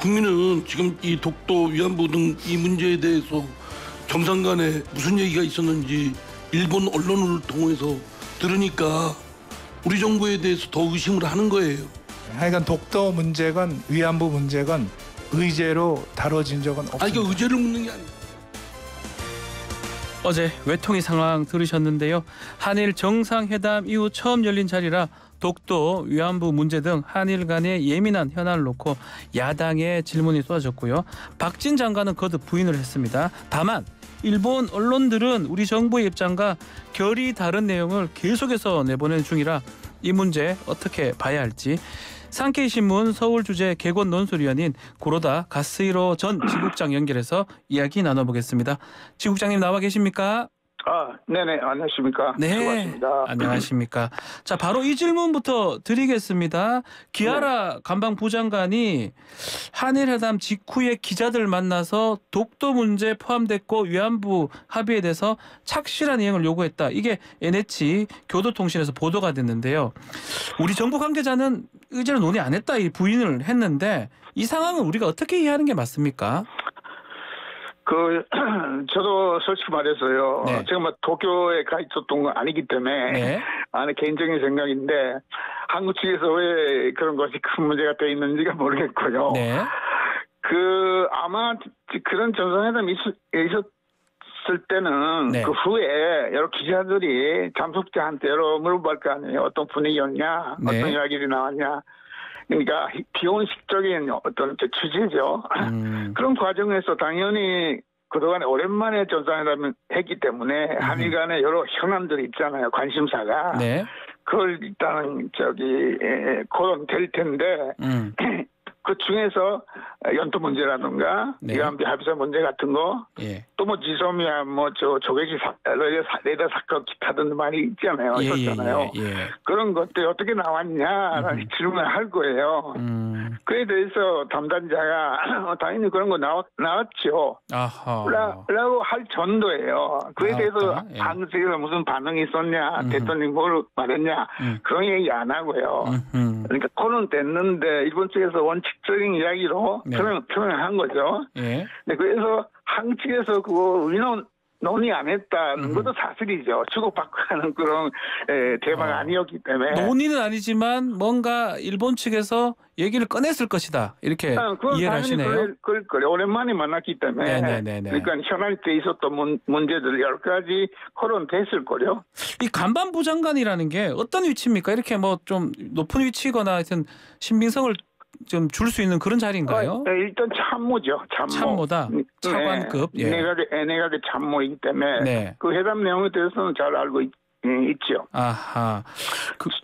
국민은 지금 이 독도 위안부 등 이 문제에 대해서 정상 간에 무슨 얘기가 있었는지 일본 언론을 통해서 들으니까 우리 정부에 대해서 더 의심을 하는 거예요. 하여간 독도 문제건 위안부 문제건 의제로 다뤄진 적은 없습니다. 아니, 그러니까 의제를 묻는 게 아니에요. 어제 외통위 상황 들으셨는데요. 한일 정상회담 이후 처음 열린 자리라 독도 위안부 문제 등 한일 간의 예민한 현안을 놓고 야당의 질문이 쏟아졌고요. 박진 장관은 거듭 부인을 했습니다. 다만 일본 언론들은 우리 정부의 입장과 결이 다른 내용을 계속해서 내보내는 중이라 이 문제 어떻게 봐야 할지 산케이 신문 서울 주재 개건 논술위원인 구로다 가스히로 전 지국장 연결해서 이야기 나눠보겠습니다. 지국장님 나와 계십니까? 네네, 안녕하십니까? 네, 수고하십니다. 안녕하십니까? 자, 바로 이 질문부터 드리겠습니다. 기아라 간방 부장관이 한일회담 직후에 기자들 만나서 독도 문제 포함됐고 위안부 합의에 대해서 착실한 이행을 요구했다. 이게 NH 교도통신에서 보도가 됐는데요. 우리 정부 관계자는 의제를 논의 안 했다 이 부인을 했는데 이 상황은 우리가 어떻게 이해하는 게 맞습니까? 저도 솔직히 말해서요. 네. 제가 뭐 도쿄에 가 있었던 건 아니기 때문에 네. 개인적인 생각인데 한국 측에서 왜 그런 것이 큰 문제가 돼 있는지가 모르겠고요. 네. 아마 그런 정상회담이 있었을 때는 네. 그 후에 여러 기자들이 잠석자한테 여러 물어볼 거 아니에요. 어떤 분위기였냐, 네. 어떤 이야기들이 나왔냐. 그러니까 비혼식적인 어떤 취지죠. 그런 과정에서 당연히 그동안에 오랜만에 정상회담을 했기 때문에 한일 간에 여러 현안들이 있잖아요. 관심사가. 네. 그걸 일단은 거론될 텐데 그 중에서 연토 문제라든가 네. 위안부 합의서 문제 같은 거 예. 또 뭐 지소미아 조개지 레이더 사건 기타 등도 많이 있잖아요. 있었잖아요. 예. 그런 것들이 어떻게 나왔냐라는 질문을 할 거예요. 그에 대해서 담당자가 당연히 그런 거 나왔죠. 아하. 라고 할 정도예요. 그에 대해서 예. 한국 측에서 무슨 반응이 있었냐, 대통령이 뭘 말했냐, 그런 얘기 안 하고요. 그러니까 코는 됐는데 일본 측에서 원칙적인 이야기로 네. 표현한 거죠. 예. 네, 그래서 한국 측에서 그거 논의 안 했다는 것도 사실이죠. 주고받고 하는 그런 대화가 아니었기 때문에. 논의는 아니지만 뭔가 일본 측에서 얘기를 꺼냈을 것이다. 이렇게 이해를 하시네요. 그럴 거예요. 오랜만에 만났기 때문에. 네네네네. 그러니까 현안 때 있었던 문제들 여러 가지 토론됐을 거요. 이 간반 부장관이라는 게 어떤 위치입니까? 이렇게 뭐 좀 높은 위치거나 하여튼 신빙성을 좀 줄 수 있는 그런 자리인가요? 일단 참모죠. 참모다. 차관급. 네. 예. 내각의 참모이기 때문에 네. 그 회담 내용에 대해서는 잘 알고 있죠. 아하.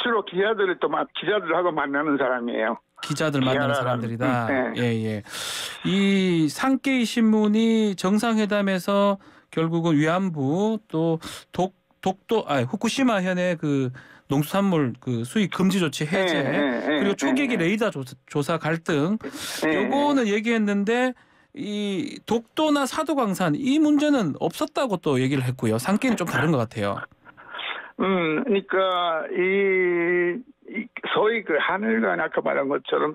주로 기자들하고 만나는 사람이에요. 기자들 만나는 사람들이다. 네. 예. 이 산케이 신문이 정상회담에서 결국은 위안부 또 후쿠시마 현의 그 농수산물 그 수입 금지 조치 해제 그리고 초계기 레이더 조사 갈등 요거는 얘기했는데 이 독도나 사도광산 이 문제는 없었다고 또 얘기를 했고요. 산케이는 좀 다른 것 같아요. 그러니까 소위 그 하늘 간 아까 말한 것처럼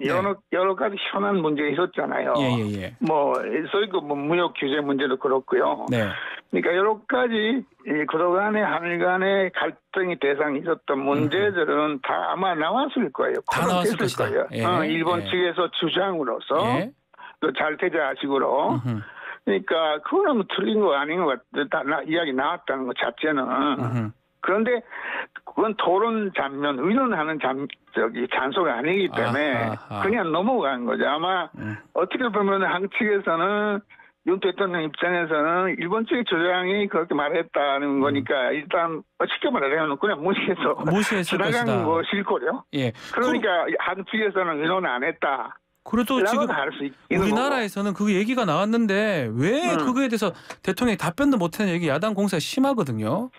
여러 가지 현안 문제가 있었잖아요. 예. 뭐 소위 그 무역 규제 문제도 그렇고요. 네. 그러니까 여러 가지 그동안에 하늘 간의 갈등이 대상이 있었던 문제들은 다 아마 나왔을 거예요. 다 나왔을 것이다. 거예요. 예. 일본 측에서 주장으로서 또 잘태자식으로. 그러니까 그거는 뭐 틀린 거 아닌 것 같다. 이야기 나왔다는 것 자체는. 그런데 그건 토론 장면, 의논하는 장소가 아니기 때문에 그냥 넘어간 거죠. 아마 어떻게 보면 한국 측에서는 윤 대통령 입장에서는 일본 측의 주장이 그렇게 말했다는 거니까 일단 쉽게 말하면 그냥 무시해서 지나간 것일 거요. 예. 그러니까 한국 측에서는 의논 안 했다. 그래도 지금 우리나라에서는 그 얘기가 나왔는데 왜 그거에 대해서 대통령이 답변도 못하는 얘기 야당 공세가 심하거든요.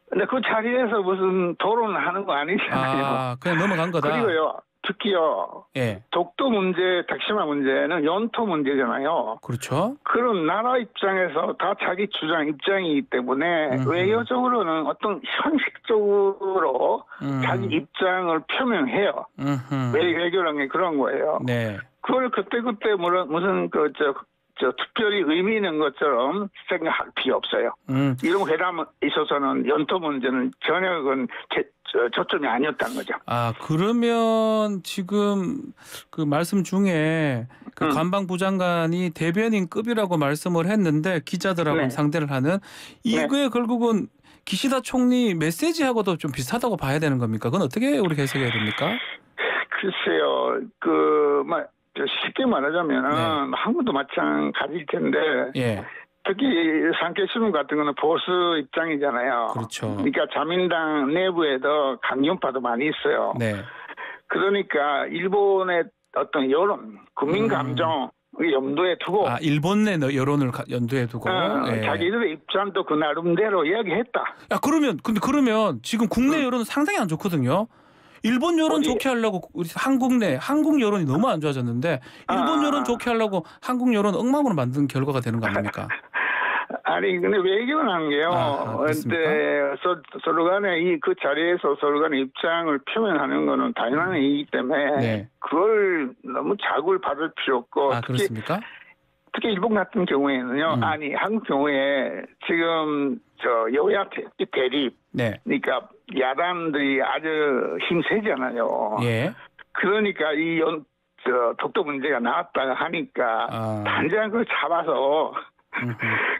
근데 그 자리에서 무슨 토론을 하는 거 아니잖아요. 그냥 넘어간 거다. 그리고요, 특히요, 독도 문제, 다시마 문제는 연토 문제잖아요. 그렇죠. 그런 나라 입장에서 다 자기 입장이기 때문에 외교적으로는 어떤 형식적으로 자기 입장을 표명해요. 외교라는 게 그런 거예요. 네. 그걸 그때그때 무슨 특별히 의미 있는 것처럼 생각할 필요 없어요. 이런 회담에 있어서는 연토 문제는 전혀 그건 초점이 아니었다는 거죠. 아, 그러면 지금 그 말씀 중에 그 관방부 장관이 대변인급이라고 말씀을 했는데 기자들하고 네. 상대를 하는 이게 결국은 기시다 총리 메시지하고도 좀 비슷하다고 봐야 되는 겁니까? 그건 어떻게 우리 해석해야 됩니까? 글쎄요, 쉽게 말하자면 한국도 마찬가지일 텐데 예. 특히 산케신문 같은 거는 보수 입장이잖아요. 그렇죠. 그러니까 자민당 내부에도 강경파도 많이 있어요. 네. 그러니까 일본의 어떤 여론, 국민 감정 염두에 두고 일본 내 여론을 연두에 두고 예. 자기들의 입장도 그 나름대로 이야기했다. 야, 그러면 지금 국내 여론은 상당히 안 좋거든요. 일본 여론 좋게 하려고 우리 한국 여론이 너무 안 좋아졌는데 일본 여론 좋게 하려고 한국 여론 엉망으로 만든 결과가 되는 거 아닙니까? 아니 근데 외교는 한 게요. 근데 서로 간에 그 자리에서 서로 간의 입장을 표명하는 거는 당연한 일이기 때문에 네. 그걸 너무 자극을 받을 필요 없고 그렇습니까? 특히 일본 같은 경우에는요. 아니 한국 경우에 지금 여야 대립 네. 그러니까 야당들이 아주 힘세잖아요. 예. 그러니까 독도 문제가 나왔다가 하니까 당장 그걸 잡아서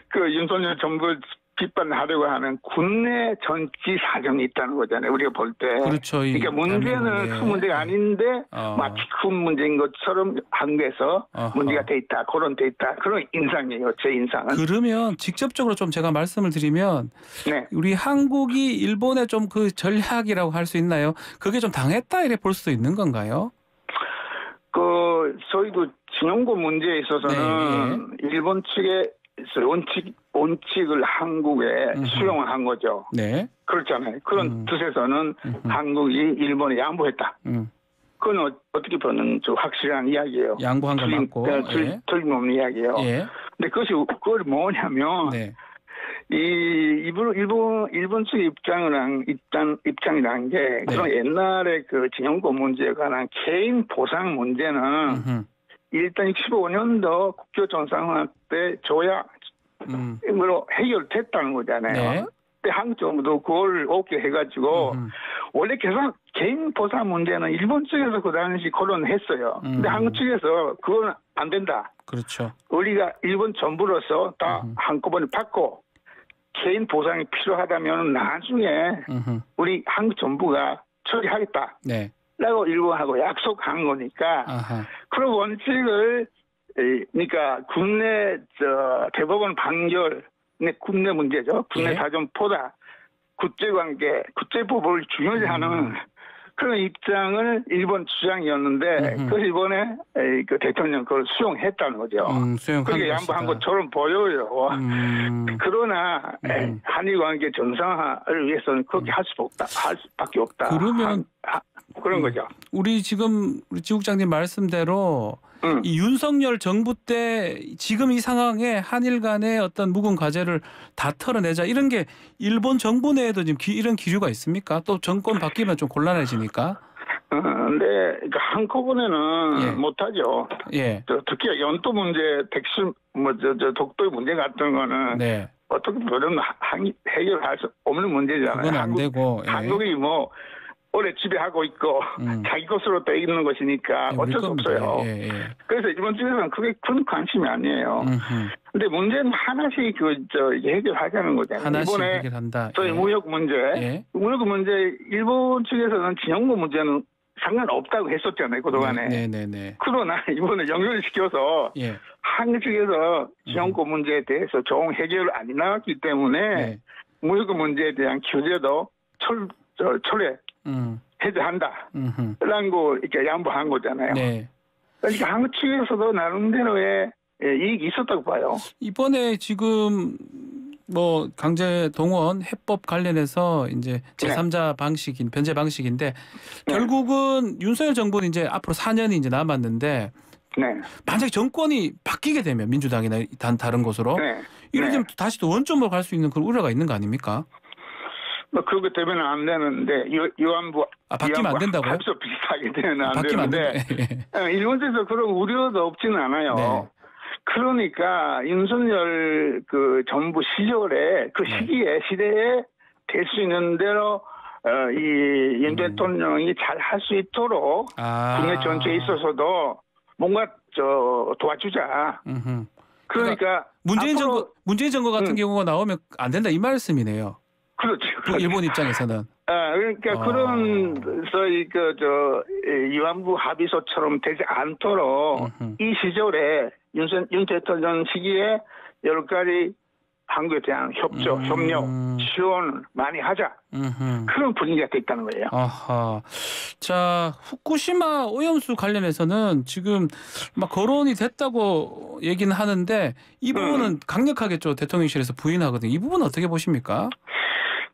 그 윤석열 정부 비판하려고 하는 국내 정치 사정이 있다는 거잖아요. 우리가 볼 때. 그렇죠. 그러니까 문제는 큰 문제가 아닌데 마치 큰 문제인 것처럼 한국에서 문제가 돼 있다. 거론돼 있다. 그런 인상이에요. 제 인상은. 그러면 직접적으로 좀 제가 말씀을 드리면 네. 우리 한국이 일본의 좀 그 전략이라고 할 수 있나요? 그게 좀 당했다 이래 볼 수도 있는 건가요? 저희도 진용고 문제에 있어서는 네. 일본 측의 원칙을 한국에 수용한 거죠. 네. 그렇잖아요. 그런 뜻에서는 한국이 일본에 양보했다. 그건 어떻게 보면 좀 확실한 이야기예요. 양보한 거 맞고. 틀림없는 이야기예요. 예. 근데 그걸 뭐냐면 네. 일본 측의 입장이라는 게 그런 옛날에 그 진용고 문제에 관한 개인 보상 문제는 일단 65년도 국교 정상화 때 조약으로 해결됐다는 거잖아요. 네. 근데 한국 정부도 그걸 오케이 해가지고 원래 계속 개인 보상 문제는 일본 측에서 그 당시 거론했어요. 근데 한국 측에서 그건 안 된다. 그렇죠. 우리가 일본 정부로서 다 한꺼번에 받고 개인 보상이 필요하다면 나중에 우리 한국 정부가 처리하겠다. 네. 라고 일본하고 약속한 거니까 그런 원칙을 그러니까 국내 대법원 판결 국내 문제죠. 국내 사정보다 국제관계, 국제법을 중요시하는 그런 입장을 일본 주장이었는데 그 일본의 그 대통령 그걸 수용했다는 거죠. 그게 양보한 것처럼 보여요. 그러나 한일 관계 정상화를 위해서는 그렇게 할 수밖에 없다. 그러면 그런 거죠. 우리 지금 우리 지 국장님 말씀대로 이 윤석열 정부 때 지금 이 상황에 한일 간의 어떤 묵은 과제를 다 털어내자 이런 게 일본 정부 내에도 지금 이런 기류가 있습니까? 또 정권 바뀌면 좀 곤란해지니까. 근데 한꺼번에는 못하죠. 예. 특히 연도 문제, 백신 독도 문제 같은 거는 네. 어떻게 보면 해결할 수 없는 문제잖아요. 그건 안 되고. 한국이 오래 지배하고 있고 자기 것으로 돼 있는 것이니까 어쩔 수 없어요. 그래서 일본 측에서는 그게 큰 관심이 아니에요. 근데 문제는 하나씩 해결하자는 거잖아요. 하나씩 이번에 해결한다. 저희 무역 문제, 무역 문제 일본 측에서는 진영고 문제는 상관없다고 했었잖아요. 그동안에. 네네네. 그러나 이번에 연결시켜서 한국 측에서 진영고 문제에 대해서 좋은 해결이 안 나왔기 때문에 무역 문제에 대한 규제도 철회 해제한다. 라는 거 이렇게 양보한 거잖아요. 네. 그러니까 한국 측에서도 나름대로의 이익이 있었다고 봐요. 이번에 지금 뭐 강제 동원 해법 관련해서 이제 제3자 방식인 변제 방식인데 결국은 윤석열 정부는 이제 앞으로 4년이 이제 남았는데 만약에 정권이 바뀌게 되면 민주당이나 다른 곳으로 이러면 다시 또 원점으로 갈 수 있는 그런 우려가 있는 거 아닙니까? 뭐 그렇게 되면 안 되는데 위안부 바뀌면 안 된다고요? 합쳐 비슷하게 되면 안 바뀌면 되는데 일본에서 그런 우려도 없지는 않아요. 네. 그러니까 윤석열 그 정부 시절에 그 시대에 될 수 있는 대로 이 윤 대통령이 잘 할 수 있도록 국내 전체에 있어서도 뭔가 도와주자. 그러니까 문재인 정부 같은 경우가 나오면 안 된다 이 말씀이네요. 그렇죠. 일본 입장에서는. 그러니까 그런 위안부 합의서처럼 되지 않도록 이 시절에 윤 대통령 시기에 여러 가지 한국에 대한 협조, 협력, 지원을 많이 하자. 그런 분위기가 돼 있다는 거예요. 아하. 자, 후쿠시마 오염수 관련해서는 지금 막 거론이 됐다고 얘기는 하는데 이 부분은 강력하게 대통령실에서 부인하거든요. 이 부분은 어떻게 보십니까?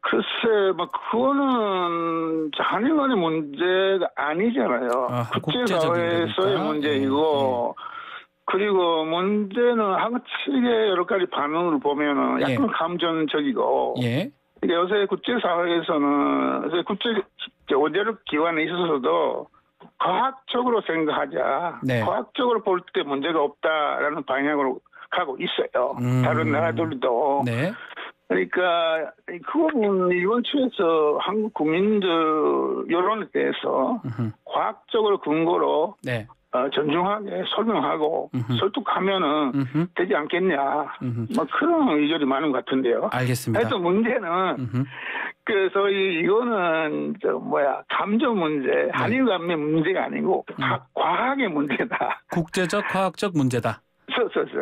글쎄, 그거는 한일 간의 문제가 아니잖아요. 국제사회에서의 문제이고, 그리고 문제는 한국 측의 여러 가지 반응을 보면은 약간 감정적이고, 요새 국제사회에서는, 국제 원자력 기관에 있어서도 과학적으로 생각하자. 과학적으로 볼 때 문제가 없다라는 방향으로 가고 있어요. 다른 나라들도. 그러니까 그 부분 일본 측에서 한국 국민들 여론에 대해서 과학적으로 근거로 존중하게 설명하고 설득하면은 되지 않겠냐. 그런 의견이 많은 것 같은데요. 알겠습니다. 하여튼 문제는 그래서 이거는 감정 문제, 한일 간의 문제가 아니고 과학의 문제다. 국제적 과학적 문제다.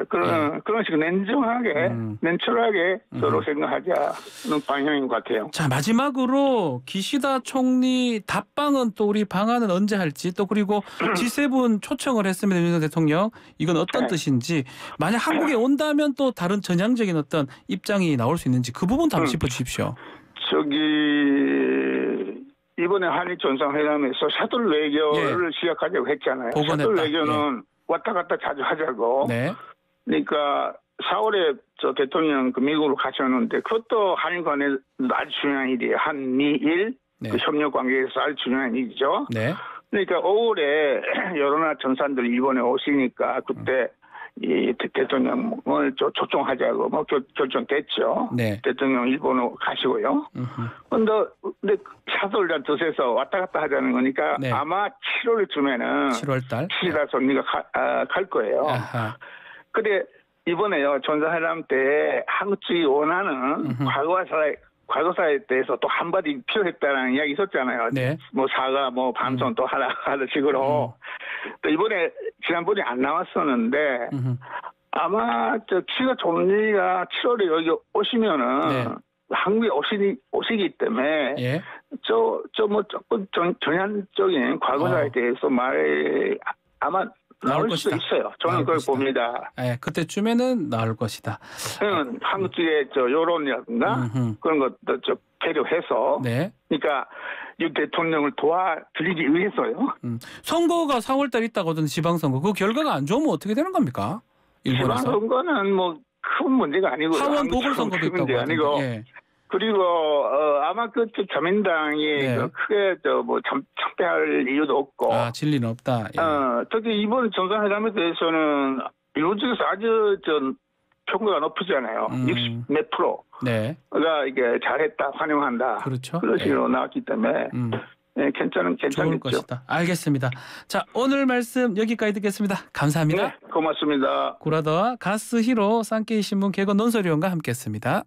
그런 식으로 냉정하게, 냉철하게 서로 생각하자는 방향인 것 같아요. 자, 마지막으로 기시다 총리 답방은 또 우리 방안은 언제 할지 또 그리고 G7 초청을 했습니다. 윤석열 대통령. 이건 어떤 뜻인지 만약 한국에 온다면 또 다른 전향적인 어떤 입장이 나올 수 있는지 그 부분도 한번 짚어주십시오. 이번에 한일 정상회담에서 샤틀 외교를 시작하자고 했잖아요. 샤틀 외교는 왔다 갔다 자주 하자고. 그러니까 4월에 대통령 미국으로 가셨는데 그것도 한일 간에 아주 중요한 일이에요. 한미일 협력 관계에서 아주 중요한 일이죠. 그러니까 5월에 여러 나라 정상들이 일본에 오시니까 그때 이 대통령을 초청하자고 결정됐죠. 대통령 일본으로 가시고요. 근데 샤틀이란 뜻에서 왔다 갔다 하자는 거니까 아마 7월쯤에는 7월달 기시다 총리가 갈 거예요. 근데 이번에요 정상회담 때 한국 측이 원하는 과거사에 대해서 또 한마디 필요했다는 이야기 있었잖아요. 사과, 반성 또 하는 식으로. 또 이번에 지난번에 안 나왔었는데 아마 기시다 총리가 7월에 여기 오시면은 한국에 오시기 때문에 조금 전향적인 과거사에 대해서 말이 아마 나올 수도 있어요. 저는 그걸 봅니다. 그때쯤에는 나올 것이다. 한국 측의 여론이라든가 그런 것도 배려해서 그러니까 윤 대통령을 도와드리기 위해서요. 선거가 4월달 있다거든 지방선거. 그 결과가 안 좋으면 어떻게 되는 겁니까? 일본에서. 지방선거는 큰 문제가 아니고 하원 보궐선거도 있다고 하던데. 그리고 아마 자민당이 크게 참패할 이유도 없고. 진리는 없다. 특히 이번 정상회담에 대해서는 일본 측에서 아주 평가가 높으잖아요. 60몇 %가 이게 잘했다, 환영한다. 그런 식으로 나왔기 때문에 괜찮겠죠. 좋을 것이다. 알겠습니다. 자, 오늘 말씀 여기까지 듣겠습니다. 감사합니다. 고맙습니다. 구라더와 가스히로 쌍케이 신문 개건 논설위원과 함께했습니다.